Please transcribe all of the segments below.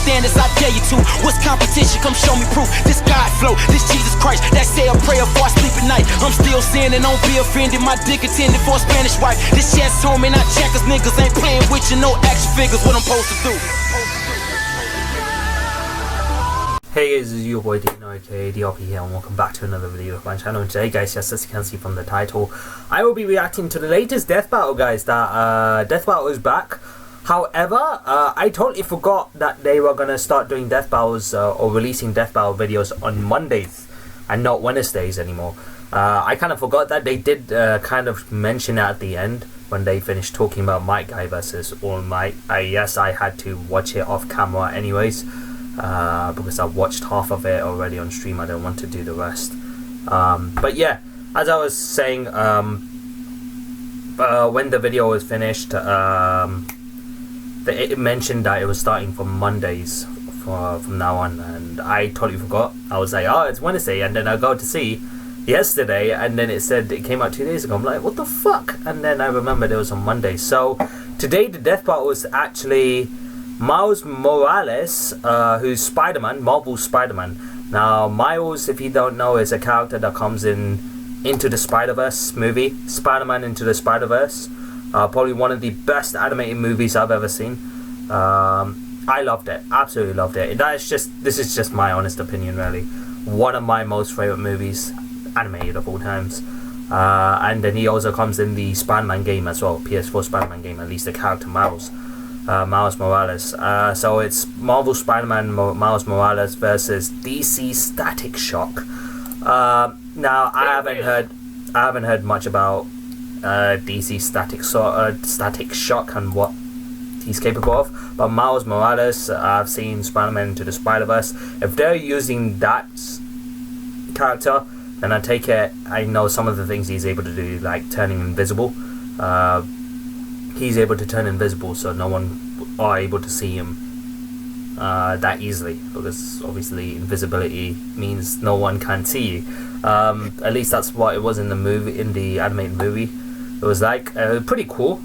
standards, I dare you to. What's competition? Come show me proof. This God flow, this Jesus Christ, that say a prayer before I sleep at night. I'm still sinning, don't be offended. My dick intended for a Spanish wife. This chest home and I checkers, niggas ain't playing with you, no action figures. What I'm supposed to do? Hey guys, this is your boy Dino aka DRP here, and welcome back to another video of my channel. And today guys, yes, as you can see from the title, I will be reacting to the latest death battle, guys. That death battle is back. However, I totally forgot that they were gonna start doing death battles or releasing death battle videos on Mondays and not Wednesdays anymore. I kind of forgot that. They did kind of mention at the end when they finished talking about Might Guy versus All Might. Yes, I had to watch it off camera anyways. Because I watched half of it already on stream. I don't want to do the rest. But yeah, as I was saying, when the video was finished, it mentioned that it was starting from Mondays from now on, and I totally forgot. I was like, oh, it's Wednesday, and then I go to see yesterday, and then it said it came out 2 days ago. I'm like, what the fuck? And then I remembered it was on Monday. So today the death battle was actually Miles Morales, who's Spider-Man, Marvel's Spider-Man. Now, Miles, if you don't know, is a character that comes into the Spider-Verse movie, Spider-Man Into the Spider-Verse. Probably one of the best animated movies I've ever seen. I loved it, absolutely loved it. This is just my honest opinion, really. One of my most favorite movies, animated of all times. And then he also comes in the Spider-Man game as well, PS4 Spider-Man game, at least the character Miles Morales. So it's Marvel Spider-Man Miles Morales versus DC Static Shock. Now I haven't heard much about DC Static Shock and what he's capable of, but Miles Morales, I've seen Spider-Man Into the Spider-Verse. If they're using that character, then I take it I know some of the things he's able to do, like turning invisible. He's able to turn invisible, so no one are able to see him that easily, because obviously invisibility means no one can see you. At least that's what it was in the movie, in the animated movie. It was like pretty cool.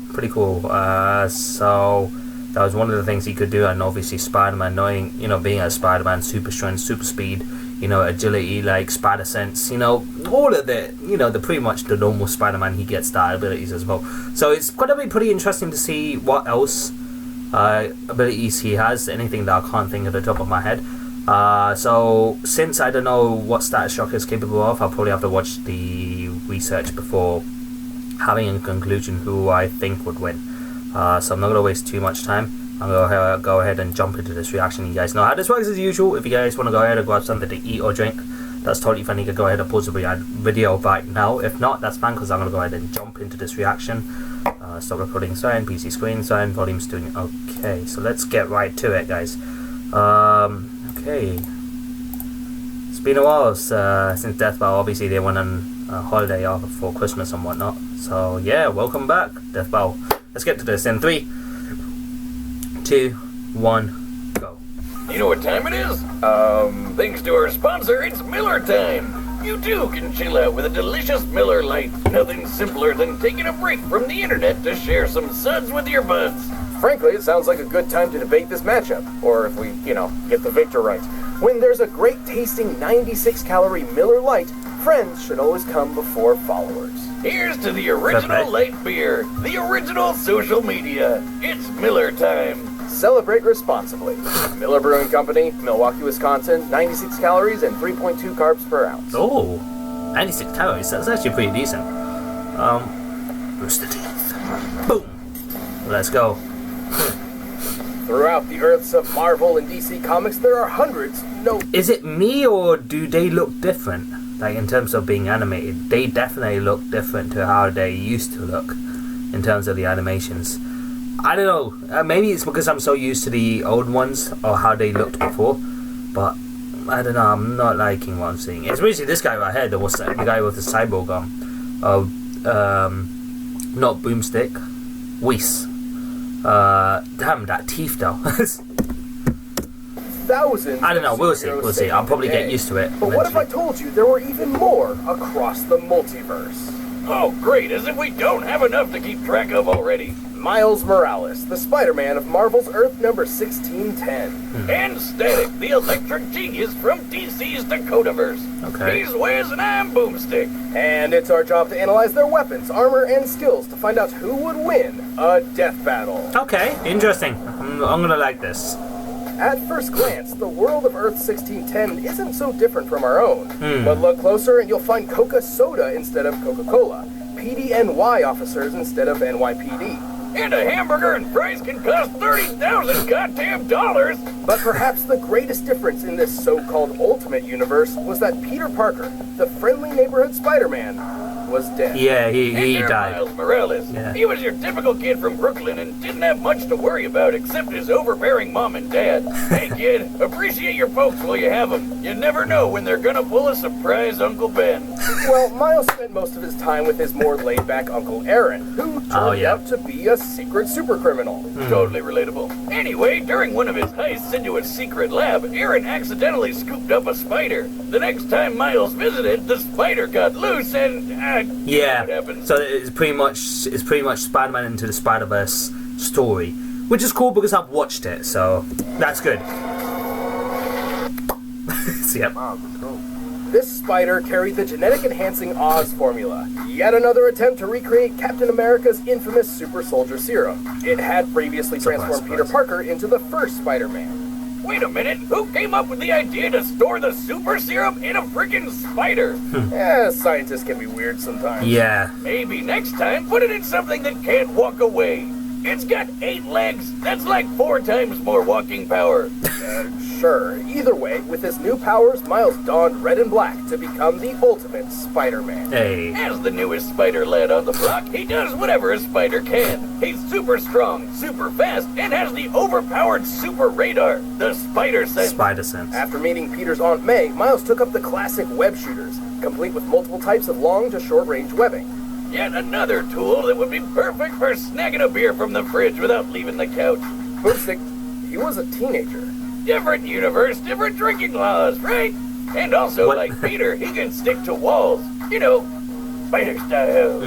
So that was one of the things he could do, and obviously Spider-Man, knowing, being a Spider-Man, super strength, super speed, agility, like spider sense, all of the, the pretty much the normal Spider-Man, he gets that abilities as well. So it's gonna be pretty interesting to see what else abilities he has, anything that I can't think of the top of my head. So since I don't know what Static Shock is capable of, I'll probably have to watch the research before having a conclusion who I think would win. So I'm not gonna waste too much time. I'm gonna go ahead and jump into this reaction. You guys know how this works as usual. If you guys want to go ahead and grab something to eat or drink, that's totally fine. You can go ahead and pause the video right now. If not, that's fine, because I'm gonna go ahead and jump into this reaction. Stop recording sign, PC screen sign, volume's doing okay. So let's get right to it, guys. Okay. It's been a while since Death Battle. Obviously, they went on a holiday off for Christmas and whatnot. So yeah, welcome back, Death Battle. Let's get to this in 3, 2, 1, go. You know what time it is? Thanks to our sponsor, it's Miller time. You too can chill out with a delicious Miller Lite. Nothing simpler than taking a break from the internet to share some suds with your buds. Frankly, it sounds like a good time to debate this matchup, or if we, get the victor right. When there's a great tasting 96-calorie Miller Lite, friends should always come before followers. Here's to the original light beer, the original social media. It's Miller time. Celebrate responsibly. Miller Brewing Company, Milwaukee, Wisconsin, 96 calories and 3.2 carbs per ounce. Oh, 96 calories, that's actually pretty decent. Rooster teeth. Boom. Let's go. Throughout the earths of Marvel and DC Comics, there are hundreds. Is it me, or do they look different? Like, in terms of being animated, they definitely look different to how they used to look in terms of the animations. I don't know, maybe it's because I'm so used to the old ones or how they looked before, but I don't know, I'm not liking what I'm seeing. Especially this guy right here, the guy with the cyborg arm. Not Boomstick, Whis. Damn, that teeth though. Thousands. I don't know, we'll see. I'll probably get used to it. But what if I told you there were even more across the multiverse? Oh, great, as if we don't have enough to keep track of already. Miles Morales, the Spider-Man of Marvel's Earth number 1610. And Static, the electric genius from DC's Dakotaverse. Okay. He's Wiz and I'm Boomstick. And it's our job to analyze their weapons, armor, and skills to find out who would win a death battle. Okay, interesting. I'm gonna like this. At first glance, the world of Earth 1610 isn't so different from our own. But look closer and you'll find Coca Soda instead of Coca-Cola, PDNY officers instead of NYPD. And a hamburger and fries can cost 30,000 goddamn dollars. But perhaps the greatest difference in this so-called Ultimate Universe was that Peter Parker, the friendly neighborhood Spider-Man, was dead. Yeah, he Enter died. Miles Morales. Yeah. He was your typical kid from Brooklyn and didn't have much to worry about except his overbearing mom and dad. Hey kid, appreciate your folks while you have them. You never know when they're gonna pull a surprise Uncle Ben. Well, Miles spent most of his time with his more laid-back Uncle Aaron, who turned out to be a secret supercriminal. Totally relatable. Anyway, during one of his heists into a secret lab, Aaron accidentally scooped up a spider. The next time Miles visited, the spider got loose and you know Yeah. what happened. So it's pretty much Spider-Man into the Spider-Verse story, which is cool because I've watched it, so that's good. So, yep. This spider carried the genetic enhancing Oz formula, yet another attempt to recreate Captain America's infamous super soldier serum. It had previously transformed Peter Parker into the first Spider-Man. Wait a minute, who came up with the idea to store the super serum in a freaking spider? Scientists can be weird sometimes. Yeah. Maybe next time put it in something that can't walk away. It's got 8 legs. That's like 4 times more walking power. Sure. Either way, with his new powers, Miles donned red and black to become the ultimate Spider-Man. Hey. As the newest spider lad on the block, he does whatever a spider can. He's super strong, super fast, and has the overpowered super radar, the Spider Sense. Spider Sense. After meeting Peter's Aunt May, Miles took up the classic web shooters, complete with multiple types of long to short range webbing. Yet another tool that would be perfect for snagging a beer from the fridge without leaving the couch. Boomstick, he was a teenager. Different universe, different drinking laws, right? And also, What? like Peter, he can stick to walls. You know, spider style.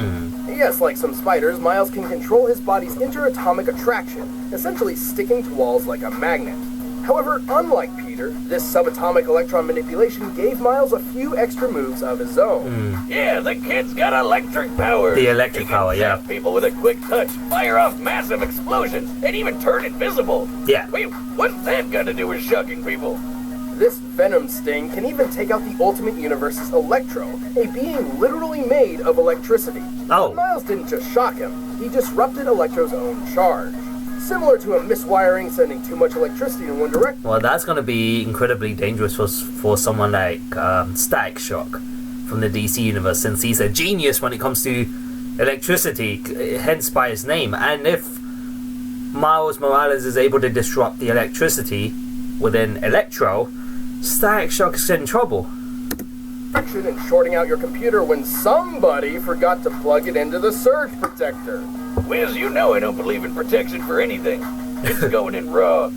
Yes, like some spiders, Miles can control his body's interatomic attraction, essentially sticking to walls like a magnet. However, unlike Peter, this subatomic electron manipulation gave Miles a few extra moves of his own. Yeah, the kid's got electric power. The electric He can power, yeah. zap people with a quick touch, fire off massive explosions, and even turn invisible. Yeah. Wait, what's that got to do with shocking people? This venom sting can even take out the Ultimate Universe's Electro, a being literally made of electricity. Oh. But Miles didn't just shock him, he disrupted Electro's own charge. Similar to a miswiring sending too much electricity in one direction. Well, that's going to be incredibly dangerous for someone like Static Shock from the DC universe, since he's a genius when it comes to electricity, hence by his name. And if Miles Morales is able to disrupt the electricity within Electro, Static Shock is in trouble. And shorting out your computer when somebody forgot to plug it into the surge protector. Wiz, you know I don't believe in protection for anything. It's going in raw.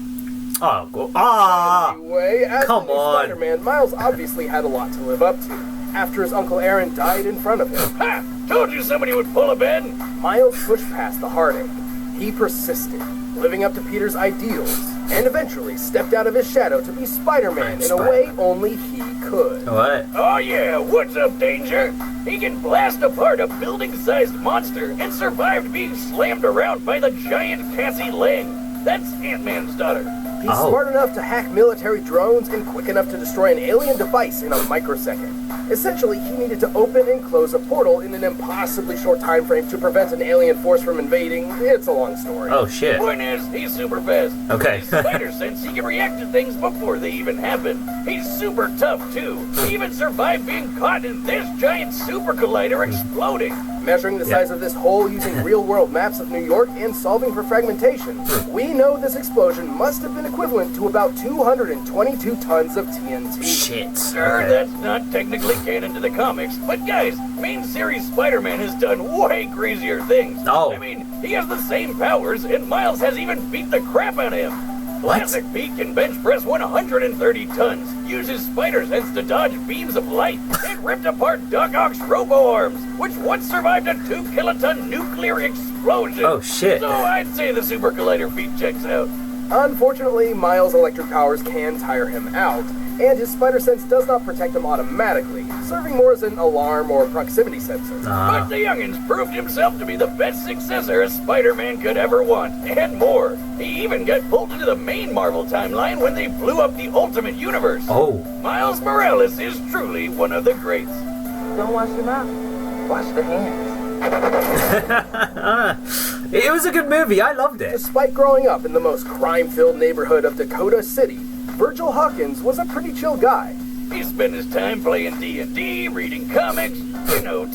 Oh, Anyway, as come the new on. Spider-Man, Miles obviously had a lot to live up to. After his Uncle Aaron died in front of him, Ha! Told you somebody would pull a Ben. Miles pushed past the heartache. He persisted, living up to Peter's ideals, and eventually stepped out of his shadow to be Spider-Man in a way only he could. What? Oh yeah, what's up, Danger? He can blast apart a building-sized monster and survived being slammed around by the giant Cassie Lang. That's Ant-Man's daughter. He's Oh. smart enough to hack military drones and quick enough to destroy an alien device in a microsecond. Essentially, he needed to open and close a portal in an impossibly short time frame to prevent an alien force from invading. It's a long story. Oh, shit. Point is, he's super fast. Okay. His spider sense, he can react to things before they even happen. He's super tough, too. He even survived being caught in this giant super collider exploding. Measuring the size of this hole using real-world maps of New York and solving for fragmentation, we know this explosion must have been equivalent to about 222 tons of TNT. Shit. Sure, Okay. that's not technically canon to the comics, but guys, main series Spider-Man has done way crazier things. Oh. I mean, he has the same powers, and Miles has even beat the crap out of him. Classic Pete can bench press 130 tons, uses spider sense to dodge beams of light, and ripped apart Doc Ock's robo-arms, which once survived a 2-kiloton nuclear explosion. explosion. Oh, shit. So I'd say the Super Collider feat checks out. Unfortunately, Miles' electric powers can tire him out, and his spider sense does not protect him automatically, serving more as an alarm or proximity sensor. But the youngins proved himself to be the best successor a Spider-Man could ever want, and more. He even got pulled into the main Marvel timeline when they blew up the Ultimate Universe. Oh. Miles Morales is truly one of the greats. Don't wash your mouth. Wash the hands. It was a good movie. I loved it. Despite growing up in the most crime-filled neighborhood of Dakota City, Virgil Hawkins was a pretty chill guy. He spent his time playing D&D, reading comics,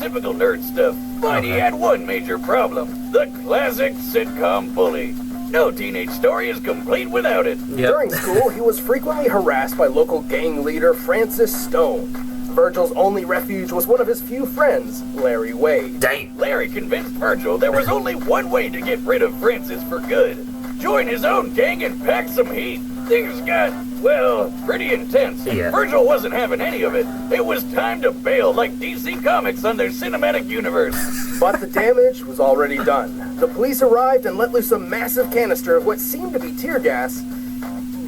typical nerd stuff. But he had one major problem, the classic sitcom bully. No teenage story is complete without it. Yep. During school, he was frequently harassed by local gang leader Francis Stone. Virgil's only refuge was one of his few friends, Larry Wade. Dang. Larry convinced Virgil there was only one way to get rid of Francis for good. Join his own gang and pack some heat. Things got, well, pretty intense. Yeah. Virgil wasn't having any of it. It was time to bail like DC Comics on their cinematic universe. But the damage was already done. The police arrived and let loose a massive canister of what seemed to be tear gas,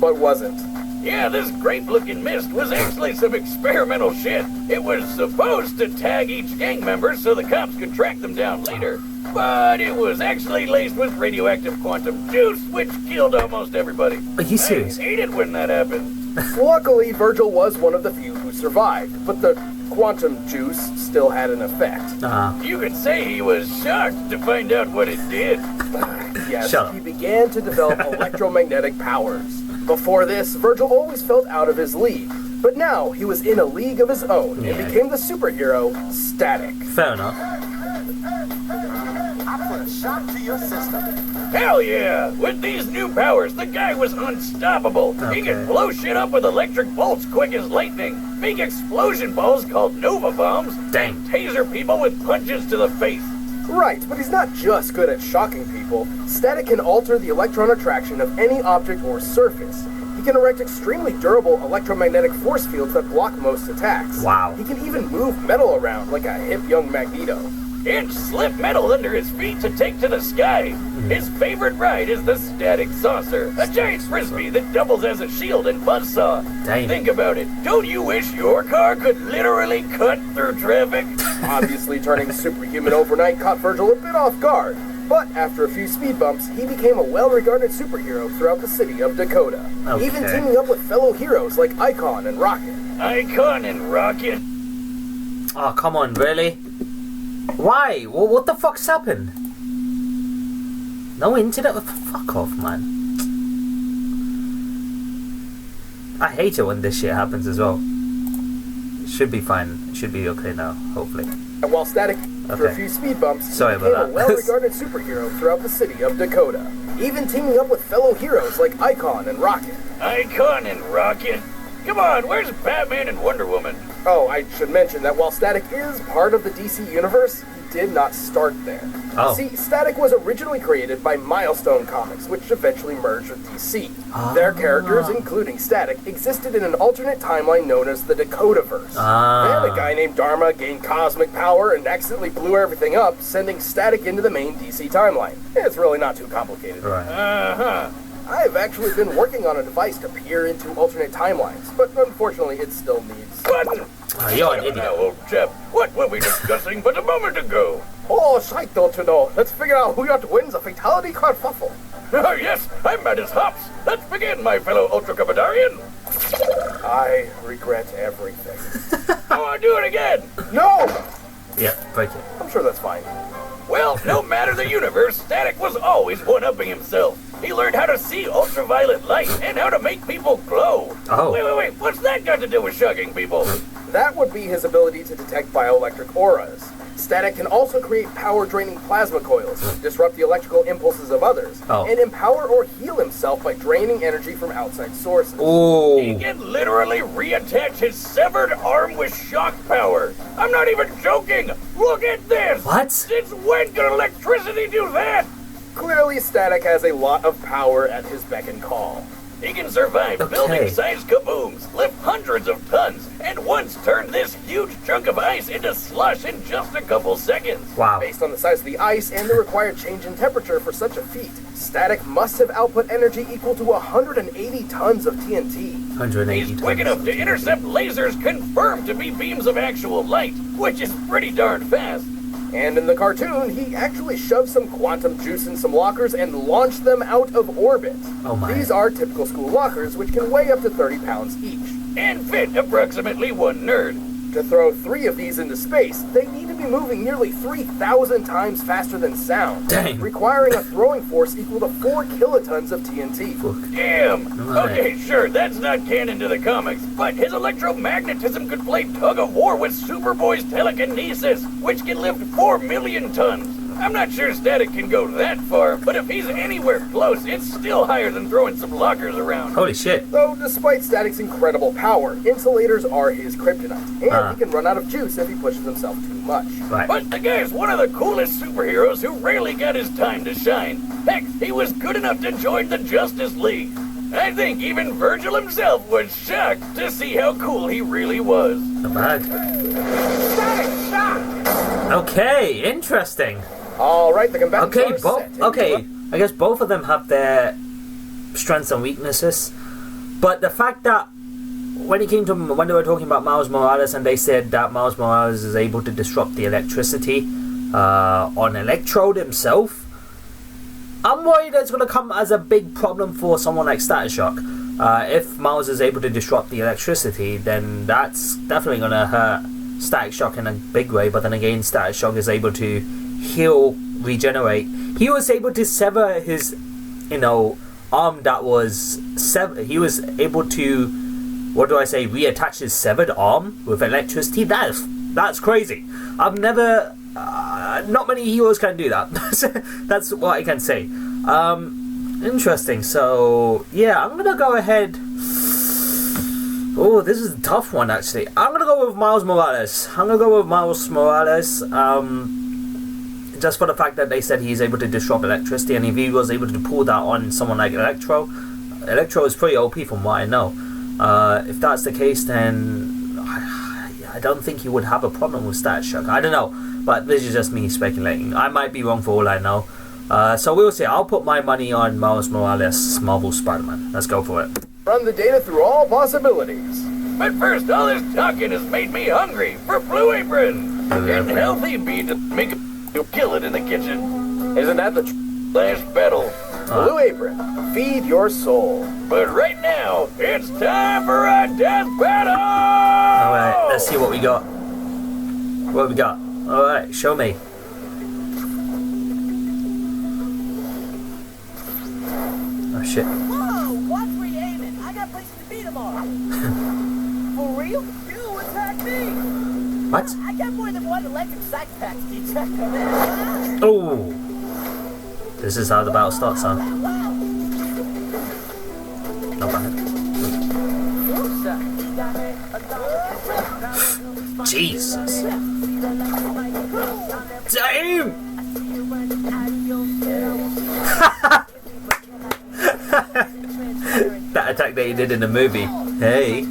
but wasn't. Yeah, this grape-looking mist was actually some experimental shit. It was supposed to tag each gang member so the cops could track them down later. But it was actually laced with radioactive quantum juice, which killed almost everybody. Are you serious? I hated when that happened. Luckily, Virgil was one of the few who survived, but the quantum juice still had an effect. You could say he was shocked to find out what it did. Yes, Shut up. he began to develop electromagnetic powers. Before this, Virgil always felt out of his league, but now he was in a league of his own and became the superhero Static. Fair enough. I put a shock to your system. Hell yeah! With these new powers, the guy was unstoppable. He could blow shit up with electric bolts quick as lightning, make explosion balls called Nova Bombs, Dang. and taser people with punches to the face. Right, but he's not just good at shocking people. Static can alter the electron attraction of any object or surface. He can erect extremely durable electromagnetic force fields that block most attacks. Wow. He can even move metal around like a hip young Magneto. And slip metal under his feet to take to the sky. His favorite ride is the Static Saucer, a giant frisbee that doubles as a shield and buzzsaw. Dang. Think about it. Don't you wish your car could literally cut through traffic? Obviously, turning superhuman overnight caught Virgil a bit off guard. But after a few speed bumps, he became a well-regarded superhero throughout the city of Dakota. Okay. Even teaming up with fellow heroes like Icon and Rocket. Icon and Rocket. Oh, come on, really? Why? Well, what the fuck's happened? No internet? Fuck off, man. I hate it when this shit happens as well. It should be fine. It should be okay now, hopefully. And while Static, after a Okay. few speed bumps, Sorry he became about a that. well-regarded superhero throughout the city of Dakota. Even teaming up with fellow heroes like Icon and Rocket. Icon and Rocket. Come on, where's Batman and Wonder Woman? Oh, I should mention that while Static is part of the DC Universe, he did not start there. Oh. See, Static was originally created by Milestone Comics, which eventually merged with DC. Their characters, including Static, existed in an alternate timeline known as the Dakotaverse. And a guy named Dharma gained cosmic power and accidentally blew everything up, sending Static into the main DC timeline. It's really not too complicated. Right. Uh-huh. I've actually been working on a device to peer into alternate timelines, but unfortunately it still needs... Button! Oh, you're an idiot. Now, old chap, what were we discussing but a moment ago? Oh, shite, don't you know? Let's figure out who yet wins a fatality kerfuffle. Oh, yes, I'm mad as hops. Let's begin, my fellow Ultra Cupidarian. I regret everything. I want to do it again. No! Yeah, break it. I'm sure that's fine. Well, no matter the universe, Static was always one-upping himself. He learned how to see ultraviolet light and how to make people glow. Oh. Wait, what's that got to do with shocking people? That would be his ability to detect bioelectric auras. Static can also create power-draining plasma coils, disrupt the electrical impulses of others, and empower or heal himself by draining energy from outside sources. He Oh. can literally reattach his severed arm with shock power. I'm not even joking. Look at this. What? Since when can electricity do that? Clearly, Static has a lot of power at his beck and call. He can survive building-sized kabooms, lift hundreds of tons, and once turned this huge chunk of ice into slush in just a couple seconds. Wow. Based on the size of the ice and the required change in temperature for such a feat, Static must have output energy equal to 180 tons of TNT. 180 He's quick enough to intercept lasers confirmed to be beams of actual light, which is pretty darn fast. And in the cartoon, he actually shoved some quantum juice in some lockers and launched them out of orbit. Oh my. These are typical school lockers, which can weigh up to 30 pounds each. And fit approximately one nerd. To throw 3 of these into space, they need to be moving nearly 3,000 times faster than sound, Dang. requiring a throwing force equal to 4 kilotons of TNT. Damn! Right. Okay, sure, that's not canon to the comics, but his electromagnetism could play tug of war with Superboy's telekinesis, which can lift 4 million tons. I'm not sure Static can go that far, but if he's anywhere close, it's still higher than throwing some lockers around. Holy shit. Though, despite Static's incredible power, insulators are his kryptonite, and he can run out of juice if he pushes himself too much. Right. But the guy's one of the coolest superheroes who rarely got his time to shine. Heck, he was good enough to join the Justice League. I think even Virgil himself was shocked to see how cool he really was. Not bad. Static shock! Okay, interesting. Alright, the combatants Okay, are set. okay. I guess both of them have their strengths and weaknesses. But the fact that when they were talking about Miles Morales and they said that Miles Morales is able to disrupt the electricity on Electrode himself, I'm worried it's going to come as a big problem for someone like Static Shock. If Miles is able to disrupt the electricity, then that's definitely going to hurt Static Shock in a big way. But then again, Static Shock is able to heal, regenerate. He was able to sever his, arm that was severed. He was able to, reattach his severed arm with electricity. That's crazy. I've never, not many heroes can do that. That's what I can say. Interesting. So yeah, I'm gonna go ahead. Oh, this is a tough one actually. I'm gonna go with Miles Morales. Just for the fact that they said he's able to disrupt electricity, and if he was able to pull that on someone like Electro is pretty OP from what I know. If that's the case, then I don't think he would have a problem with Static Shock. I don't know, but this is just me speculating. I might be wrong for all I know. So we'll see. I'll put my money on Miles Morales, Marvel Spider-Man. Let's go for it. Run the data through all possibilities. But first, all this talking has made me hungry for Blue Apron. Can healthy be to make a kill it in the kitchen? Isn't that the Last battle. Blue Apron, feed your soul. But right now, it's time for a death battle! Alright, let's see what we got. Alright, show me. Oh shit. Whoa, watch where you're aiming. I got places to be tomorrow. For real? You attack me! What? I got more than one electric psych pack to check on that. Oh! This is how the battle starts, huh? Not bad. Jesus! Damn! That attack that he did in the movie. Hey.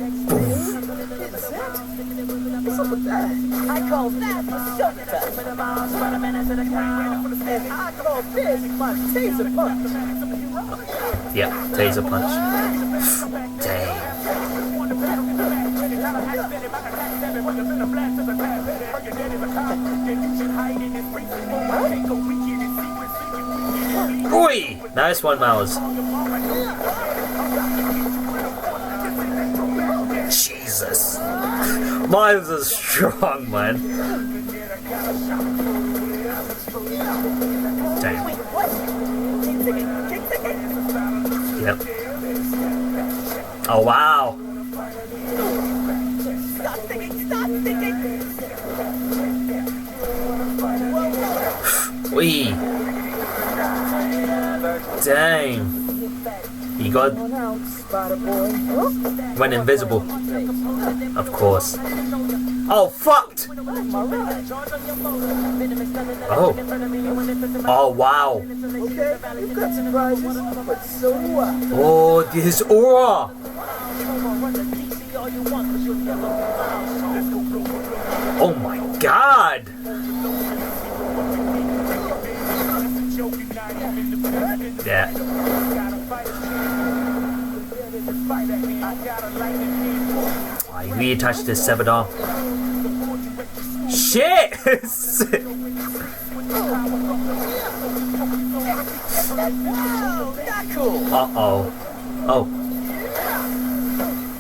I call that a shoulder touch. And I call this my taser punch. Yeah, taser punch. Damn. Oi! Nice one, Miles. Jesus. Miles is strong, man. Damn. Wait, what? Kick ticket. Yep. Oh, wow. Stop thinking, stop thinking. Wee. Dang. He got... went invisible. Of course. Oh, fucked! Oh. Oh, wow. Okay, you've got surprises, but so do I. Oh, this aura! Oh my god! Yeah. I reattached this severed arm. Shit! Uh-oh. Oh.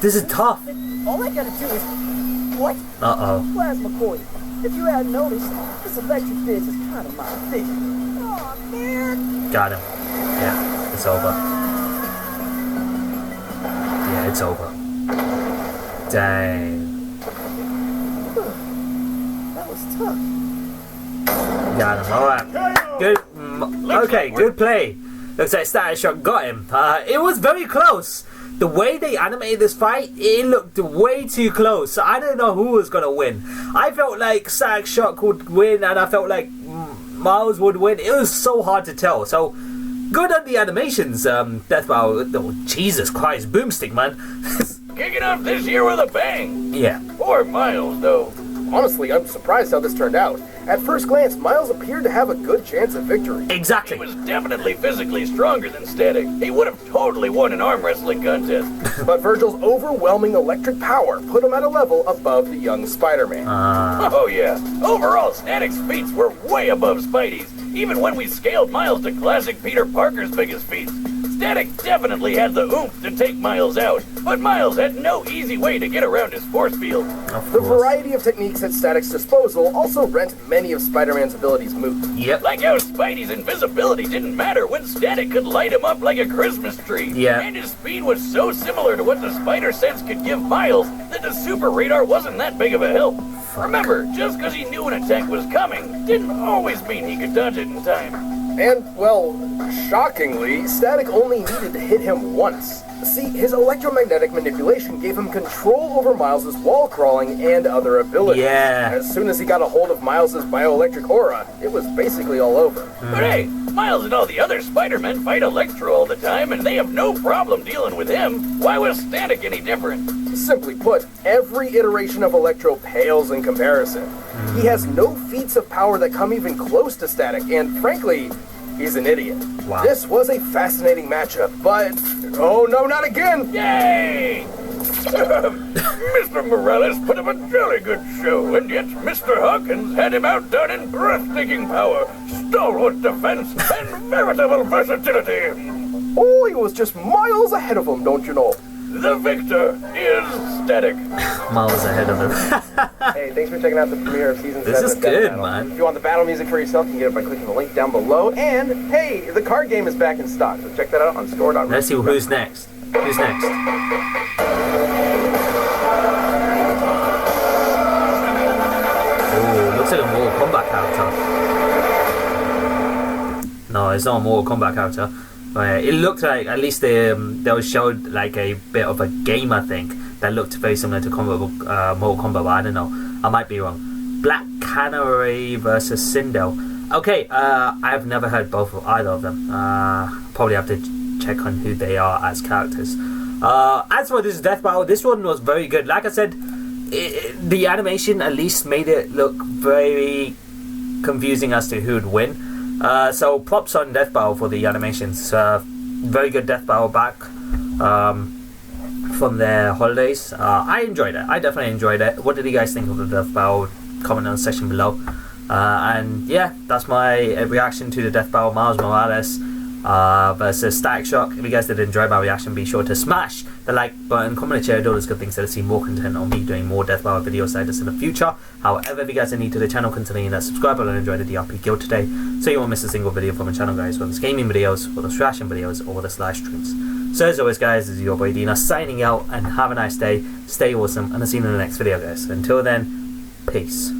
This is tough. All I gotta do is... What? Uh-oh. Plasma coil. If you hadn't noticed, this electric fizz is kind of my thing. Aw, man. Got him. Yeah, it's over. Yeah, it's over. Dang. That was tough. Got him. Alright. Good. Okay, good play. Looks like Static Shock got him. It was very close. The way they animated this fight, it looked way too close. I don't know who was going to win. I felt like Static Shock would win, and I felt like Miles would win. It was so hard to tell. So, good on the animations. Death Battle. Oh, Jesus Christ. Boomstick, man. Kicking off this year with a bang. Yeah. Poor Miles, though. Honestly, I'm surprised how this turned out. At first glance, Miles appeared to have a good chance of victory. Exactly. He was definitely physically stronger than Static. He would have totally won an arm wrestling contest. But Virgil's overwhelming electric power put him at a level above the young Spider-Man. Oh yeah. Overall, Static's feats were way above Spidey's, even when we scaled Miles to classic Peter Parker's biggest feats. Static definitely had the oomph to take Miles out, but Miles had no easy way to get around his force field. The variety of techniques at Static's disposal also rent many of Spider-Man's abilities moot. Yep. Like how Spidey's invisibility didn't matter when Static could light him up like a Christmas tree. Yeah. And his speed was so similar to what the Spider Sense could give Miles that the Super Radar wasn't that big of a help. Remember, just because he knew an attack was coming didn't always mean he could dodge it in time. And, well, shockingly, Static only needed to hit him once. See, his electromagnetic manipulation gave him control over Miles' wall crawling and other abilities. Yeah. As soon as he got a hold of Miles' bioelectric aura, it was basically all over. But hey, Miles and all the other Spider-Men fight Electro all the time, and they have no problem dealing with him. Why was Static any different? Simply put, every iteration of Electro pales in comparison. He has no feats of power that come even close to Static, and frankly, he's an idiot. Wow. This was a fascinating matchup, but... Oh no, not again! Yay! Mr. Morales put up a jolly good show, and yet Mr. Hawkins had him outdone in breathtaking power, stalwart defense, and veritable versatility. Oh, he was just miles ahead of him, don't you know? The victor is Static. Miles ahead of him. Hey, thanks for checking out the premiere of Season 7 This is of Death good, Battle. man. If you want the battle music for yourself, you can get it by clicking the link down below. And, hey, the card game is back in stock, so check that out on store.com. Let's see who's next. Who's next? Oh, looks like a Mortal Kombat character. No, it's not a Mortal Kombat character. But it looked like, at least they showed like a bit of a game, I think, that looked very similar to Mortal Kombat, but I don't know. I might be wrong. Black Canary versus Sindel. Okay, I've never heard either of them. Probably have to check on who they are as characters. As for this Death Battle, this one was very good. Like I said, the animation at least made it look very confusing as to who would win. So props on Death Battle for the animations. Very good Death Battle back from their holidays. I enjoyed it. I definitely enjoyed it. What did you guys think of the Death Battle? Comment on the section below. And yeah, that's my reaction to the Death Battle Miles Morales versus Static Shock. If you guys did enjoy my reaction, be sure to smash the like button, comment and share, do all those good things so to see more content on me doing more Death Battle videos like this in the future. However, if you guys are new to the channel, considering that subscribe and enjoy the DRP guild today, so you won't miss a single video from the channel, guys, whether it's gaming videos, or the reaction videos, or the live streams. So as always, guys, this is your boy Dina signing out, and have a nice day, stay awesome, and I'll see you in the next video, guys. Until then, peace.